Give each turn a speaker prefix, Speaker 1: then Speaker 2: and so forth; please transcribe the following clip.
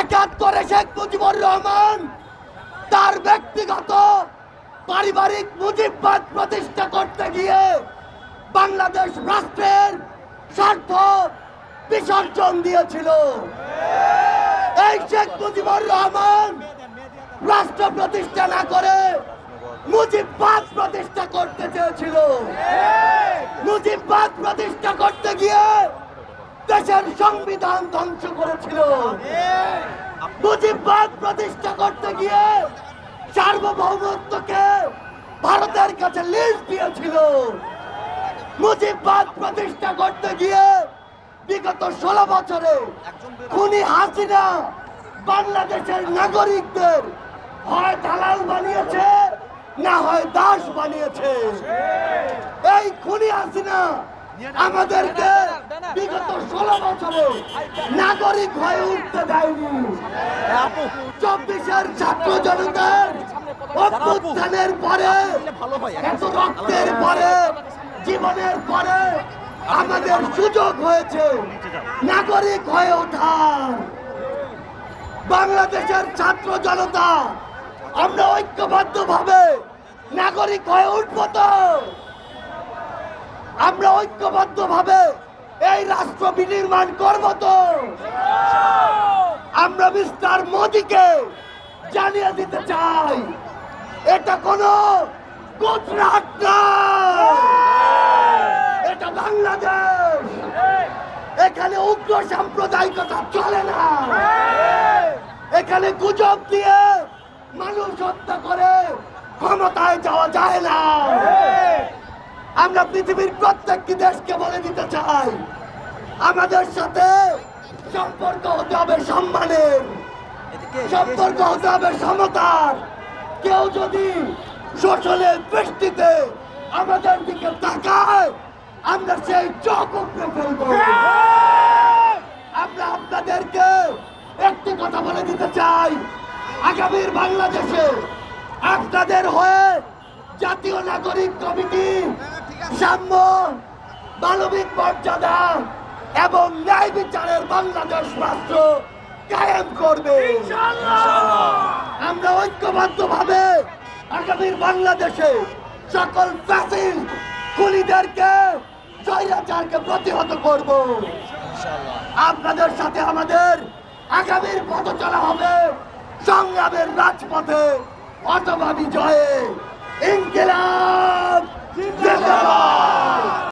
Speaker 1: একাত্তরে শেখ মুজিবুর রহমান তার ব্যক্তিগত পারিবারিক মুজিববাদ প্রতিষ্ঠা করতে গিয়ে বাংলাদেশ রাষ্ট্রের স্বার্থ বিসর্জন দিয়েছিল। এই শেখ মুজিবুর রহমান রাষ্ট্র প্রতিষ্ঠা না করে মুজিববাদ প্রতিষ্ঠা করতে চেয়েছিল। মুজিববাদ প্রতিষ্ঠা করতে গিয়ে দেশের সংবিধান ধ্বংস করেছিল। মুজিববাদ প্রতিষ্ঠা করতে গিয়ে সার্বভৌমত্বকে ভারতের কাছে লিজ দিয়েছিল। মুজিববাদ প্রতিষ্ঠা করতে গিয়ে বিগত 16 বছরে খুনি হাসিনা বাংলাদেশের নাগরিকদের হয় দালাল বানিয়েছে না হয় দাস বানিয়েছে। এই খুনি হাসিনা আমাদেরকে বিগত 16 বছরে নাগরিক হয়ে উঠতে দেয়নি। 24-এর ছাত্র জনতার অভ্যুত্থানের পরে, এত রক্তের পরে, জীবনের পরে আমাদের সুযোগ হয়েছে নাগরিক হয়ে ওঠার। বাংলাদেশের ছাত্র জনতা আমরা ঐক্যবদ্ধভাবে নাগরিক হয়ে উঠবো তো? আমরা ঐক্যবদ্ধভাবে এই রাষ্ট্র বিনির্মাণ করব তো? আমরা মিস্টার মোদিকে জানিয়ে দিতে চাই, এটা কোনো গুজরাট নয়, এটা বাংলাদেশ। এখানে উগ্র সাম্প্রদায়িকতা চলে না। এখানে গুজব দিয়ে মানুষ হত্যা করে ক্ষমতায় যাওয়া যায় না। আমরা পৃথিবীর প্রত্যেকটি দেশকে বলে দিতে চাই, আমাদের সাথে সম্পর্ক হতে হবে সম্মানের, সম্পর্ক হতে হবে সমতার। কেউ যদি শোষণের দৃষ্টিতে আমাদের দিকে তাকায়, আমরা সেই চোখ উপড়ে ফেলব। আমরা আপনাদেরকে একটি কথা বলে দিতে চাই, আগামীর বাংলাদেশে আপনাদের হয়ে জাতীয় নাগরিক কমিটি সাম্য, মানবিক মর্যাদা এবং ন্যায় বিচারের বাংলাদেশ রাষ্ট্র কায়েম করবে। আমরা ঐক্যবদ্ধভাবে আগামীর বাংলাদেশে সকল ফ্যাসিস্ট খুনিদেরকে, স্বৈরাচারকে প্রতিহত করব। আপনাদের সাথে আমাদের আগামীর পথ চলা হবে সংগ্রামের রাজপথে অথবা বিজয়ে। ইনকিলাব জিন্দাবাদ।